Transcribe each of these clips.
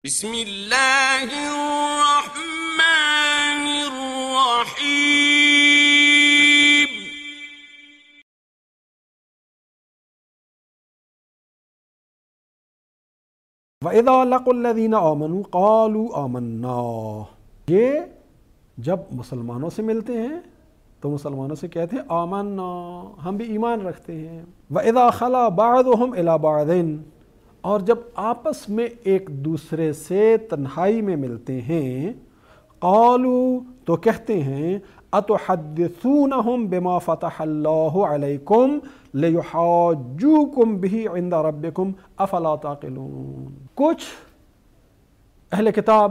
بسم اللہ الرحمن الرحیم۔ وَإِذَا لَقُوا الَّذِينَ آمَنُوا قَالُوا آمَنَّا، یہ جب مسلمانوں سے ملتے ہیں تو مسلمانوں سے کہتے ہیں آمنا، ہم بھی ایمان رکھتے ہیں۔ وَإِذَا خَلَا بَعْضُهُمْ إِلَى بَعْضٍ، اور جب آپس میں ایک دوسرے سے تنہائی میں ملتے ہیں، قالوا تو کہتے ہیں أَتُحَدِّثُونَهُمْ بِمَا فَتَحَ اللَّهُ عَلَيْكُمْ لِيُحَاجُّوكُمْ بِهِ عِنْدَ رَبِّكُمْ أَفَلَا تَعْقِلُونَ۔ کچھ اہل کتاب،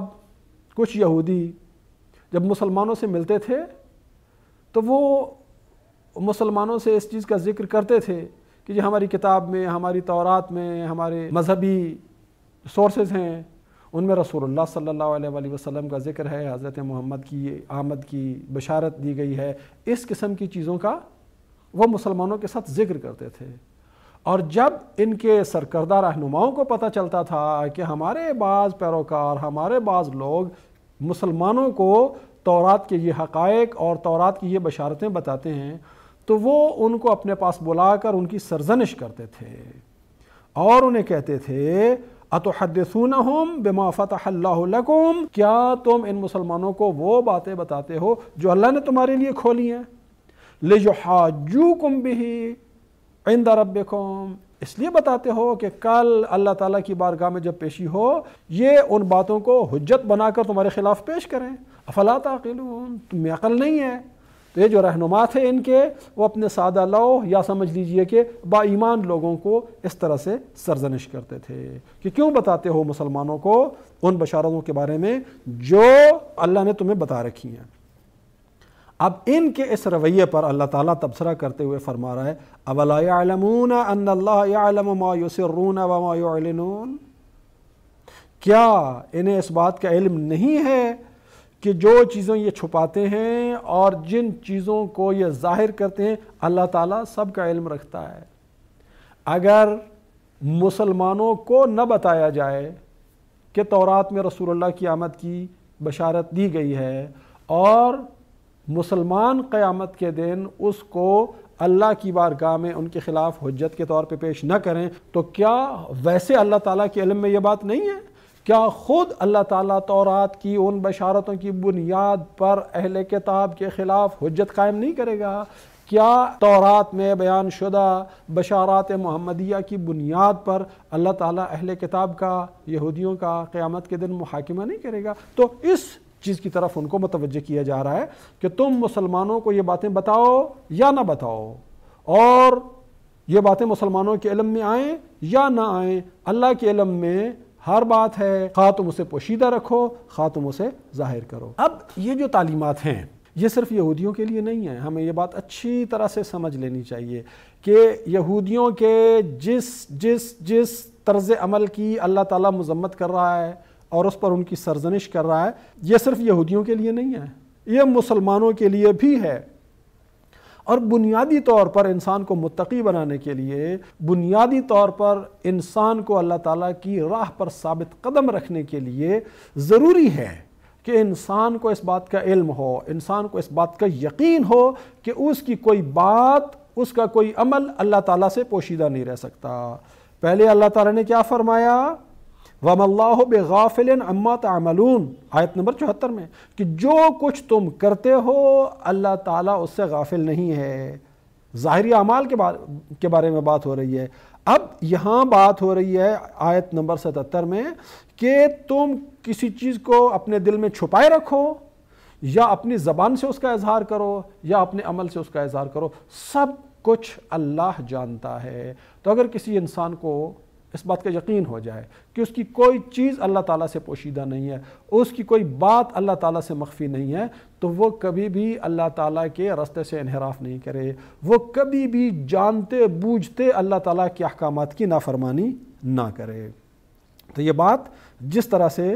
کچھ یہودی جب مسلمانوں سے ملتے تھے تو وہ مسلمانوں سے اس چیز کا ذکر کرتے تھے کہ یہ ہماری کتاب میں، ہماری تورات میں، ہمارے مذہبی سورسز ہیں، ان میں رسول اللہ صلی اللہ علیہ وآلہ وسلم کا ذکر ہے، حضرت محمد کی آمد کی بشارت دی گئی ہے، اس قسم کی چیزوں کا وہ مسلمانوں کے ساتھ ذکر کرتے تھے۔ اور جب ان کے سرکردہ رہنماؤں کو پتہ چلتا تھا کہ ہمارے بعض پیروکار، ہمارے بعض لوگ مسلمانوں کو تورات کے یہ حقائق اور تورات کی یہ بشارتیں بتاتے ہیں، تو وہ ان کو اپنے پاس بلا کر ان کی سرزنش کرتے تھے اور انہیں کہتے تھے أَتُحَدِّثُونَهُمْ بِمَا فَتَحَ اللَّهُ لَكُمْ، کیا تم ان مسلمانوں کو وہ باتیں بتاتے ہو جو اللہ نے تمہارے لیے کھولی ہیں، لِيُحَاجُّوكُمْ بِهِ عِنْدَ رَبِّكُمْ، اس لیے بتاتے ہو کہ کل اللہ تعالیٰ کی بارگاہ میں جب پیشی ہو یہ ان باتوں کو حجت بنا کر تمہارے خلاف پیش کریں۔ افلا تعقلون، تمہیں عقل نہیں ہے؟ تو یہ جو رہنما تھے ان کے، وہ اپنے سادہ لو یا سمجھ لیجئے کہ با ایمان لوگوں کو اس طرح سے سرزنش کرتے تھے کہ کیوں بتاتے ہو مسلمانوں کو ان بشارتوں کے بارے میں جو اللہ نے تمہیں بتا رکھی ہیں۔ اب ان کے اس رویے پر اللہ تعالیٰ تبصرہ کرتے ہوئے فرما رہا ہے أَوَلَا يَعْلَمُونَ أَنَّ اللَّهَ يَعْلَمُ مَا يُسِرُّونَ وَمَا يُعْلِنُونَ، کیا انہیں اس بات کا علم نہیں ہے کہ جو چیزیں یہ چھپاتے ہیں اور جن چیزوں کو یہ ظاہر کرتے ہیں اللہ تعالیٰ سب کا علم رکھتا ہے۔ اگر مسلمانوں کو نہ بتایا جائے کہ تورات میں رسول اللہ کی آمد کی بشارت دی گئی ہے اور مسلمان قیامت کے دن اس کو اللہ کی بارگاہ میں ان کے خلاف حجت کے طور پہ پیش نہ کریں، تو کیا ویسے اللہ تعالیٰ کے علم میں یہ بات نہیں ہے؟ کیا خود اللہ تعالیٰ تورات کی ان بشارتوں کی بنیاد پر اہل کتاب کے خلاف حجت قائم نہیں کرے گا؟ کیا تورات میں بیان شدہ بشارات محمدیہ کی بنیاد پر اللہ تعالیٰ اہل کتاب کا، یہودیوں کا قیامت کے دن محاکمہ نہیں کرے گا؟ تو اس چیز کی طرف ان کو متوجہ کیا جا رہا ہے کہ تم مسلمانوں کو یہ باتیں بتاؤ یا نہ بتاؤ، اور یہ باتیں مسلمانوں کے علم میں آئیں یا نہ آئیں، اللہ کے علم میں ہر بات ہے، خواہ تم اسے پوشیدہ رکھو خواہ تم اسے ظاہر کرو۔ اب یہ جو تعلیمات ہیں یہ صرف یہودیوں کے لیے نہیں ہیں، ہمیں یہ بات اچھی طرح سے سمجھ لینی چاہیے کہ یہودیوں کے جس طرز عمل کی اللہ تعالیٰ مذمت کر رہا ہے اور اس پر ان کی سرزنش کر رہا ہے، یہ صرف یہودیوں کے لیے نہیں ہے، یہ مسلمانوں کے لیے بھی ہے۔ اور بنیادی طور پر انسان کو متقی بنانے کے لیے، بنیادی طور پر انسان کو اللہ تعالیٰ کی راہ پر ثابت قدم رکھنے کے لیے ضروری ہے کہ انسان کو اس بات کا علم ہو، انسان کو اس بات کا یقین ہو کہ اس کی کوئی بات، اس کا کوئی عمل اللہ تعالیٰ سے پوشیدہ نہیں رہ سکتا۔ پہلے اللہ تعالیٰ نے کیا فرمایا؟ وَمَا اللَّهُ بِغَافِلٍ عَمَّا تَعْمَلُونَ، آیت نمبر 74 میں، کہ جو کچھ تم کرتے ہو اللہ تعالیٰ اس سے غافل نہیں ہے۔ ظاہری اعمال کے بارے میں بات ہو رہی ہے۔ اب یہاں بات ہو رہی ہے آیت نمبر 77 میں کہ تم کسی چیز کو اپنے دل میں چھپائے رکھو یا اپنی زبان سے اس کا اظہار کرو یا اپنے عمل سے اس کا اظہار کرو، سب کچھ اللہ جانتا ہے۔ تو اگر کسی انسان کو اس بات کا یقین ہو جائے کہ اس کی کوئی چیز اللہ تعالیٰ سے پوشیدہ نہیں ہے، اس کی کوئی بات اللہ تعالیٰ سے مخفی نہیں ہے، تو وہ کبھی بھی اللہ تعالیٰ کے راستے سے انحراف نہیں کرے، وہ کبھی بھی جانتے بوجھتے اللہ تعالیٰ کے احکامات کی نافرمانی نہ کرے۔ تو یہ بات جس طرح سے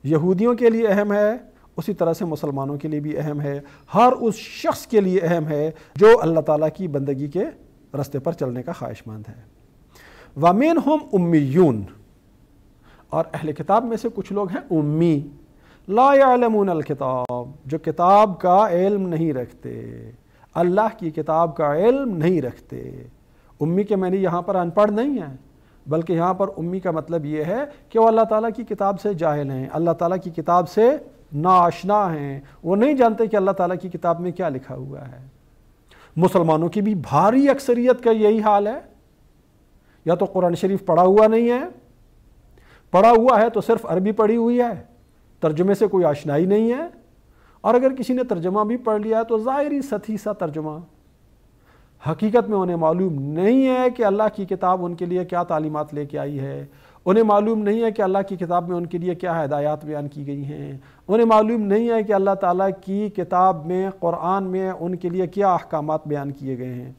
یہودیوں کے لیے اہم ہے اسی طرح سے مسلمانوں کے لیے بھی اہم ہے، ہر اس شخص کے لیے اہم ہے جو اللہ تعالیٰ کی بندگی کے راستے پر چلنے کا خواہش مند ہے۔ وَمِنْهُمْ أُمِّيُّونَ، اور اہل کتاب میں سے کچھ لوگ ہیں امی، لا یعلمون الکتاب، جو کتاب کا علم نہیں رکھتے، اللہ کی کتاب کا علم نہیں رکھتے۔ امی کے معنی یہاں پر ان پڑھ نہیں ہے، بلکہ یہاں پر امی کا مطلب یہ ہے کہ وہ اللہ تعالیٰ کی کتاب سے جاہل ہیں، اللہ تعالیٰ کی کتاب سے ناآشنا ہیں، وہ نہیں جانتے کہ اللہ تعالیٰ کی کتاب میں کیا لکھا ہوا ہے۔ مسلمانوں کی بھی بھاری اکثریت کا یہی حال ہے، یا تو قرآن شریف پڑھا ہوا نہیں ہے، پڑھا ہوا ہے تو صرف عربی پڑھی ہوئی ہے، ترجمے سے کوئی آشنائی نہیں ہے، اور اگر کسی نے ترجمہ بھی پڑھ لیا ہے تو ظاہری سطحی سا ترجمہ، حقیقت میں انہیں معلوم نہیں ہے کہ اللہ کی کتاب ان کے لیے کیا تعلیمات لے کے آئی ہے، انہیں معلوم نہیں ہے کہ اللہ کی کتاب میں ان کے لیے کیا ہدایات بیان کی گئی ہیں، انہیں معلوم نہیں ہے کہ اللہ تعالیٰ کی کتاب میں، قرآن میں ان کے لیے کیا احکامات بیان کیے گئے ہیں۔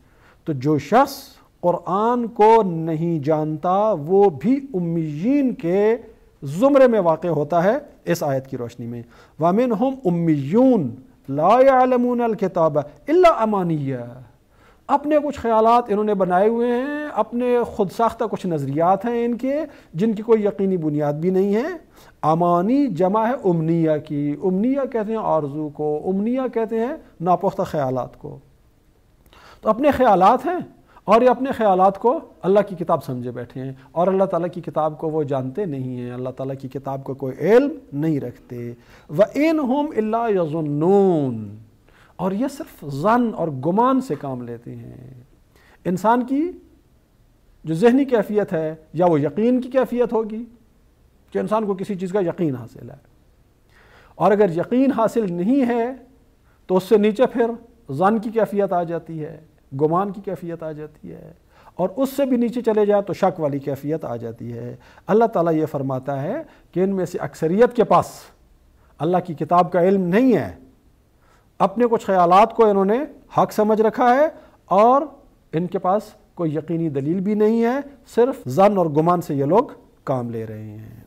تو جو شخص قرآن کو نہیں جانتا وہ بھی امیین کے زمرے میں واقع ہوتا ہے اس آیت کی روشنی میں۔ وَمِنْهُمْ أُمِّيُّونَ لَا يَعْلَمُونَ الْكِتَابَ إِلَّا أَمَانِيَّ، اپنے کچھ خیالات انہوں نے بنائے ہوئے ہیں، اپنے خود ساختہ کچھ نظریات ہیں ان کے جن کی کوئی یقینی بنیاد بھی نہیں ہے۔ امانی جمع ہے امنیہ کی، امنیہ کہتے ہیں آرزو کو، امنیہ کہتے ہیں ناپختہ خیالات کو۔ تو اپنے خیالات ہیں، اور یہ اپنے خیالات کو اللہ کی کتاب سمجھے بیٹھے ہیں، اور اللہ تعالیٰ کی کتاب کو وہ جانتے نہیں ہیں، اللہ تعالیٰ کی کتاب کو کوئی علم نہیں رکھتے۔ وَإِنْهُمْ إِلَّا يَظُنُّونَ، اور یہ صرف ظن اور گمان سے کام لیتے ہیں۔ انسان کی جو ذہنی کیفیت ہے یا وہ یقین کی کیفیت ہوگی کہ انسان کو کسی چیز کا یقین حاصل ہے، اور اگر یقین حاصل نہیں ہے تو اس سے نیچے پھر ظن کی کیفیت آ جاتی ہے، گمان کی کیفیت آ جاتی ہے، اور اس سے بھی نیچے چلے جائے تو شک والی کیفیت آ جاتی ہے۔ اللہ تعالیٰ یہ فرماتا ہے کہ ان میں سے اکثریت کے پاس اللہ کی کتاب کا علم نہیں ہے، اپنے کچھ خیالات کو انہوں نے حق سمجھ رکھا ہے، اور ان کے پاس کوئی یقینی دلیل بھی نہیں ہے، صرف ظن اور گمان سے یہ لوگ کام لے رہے ہیں۔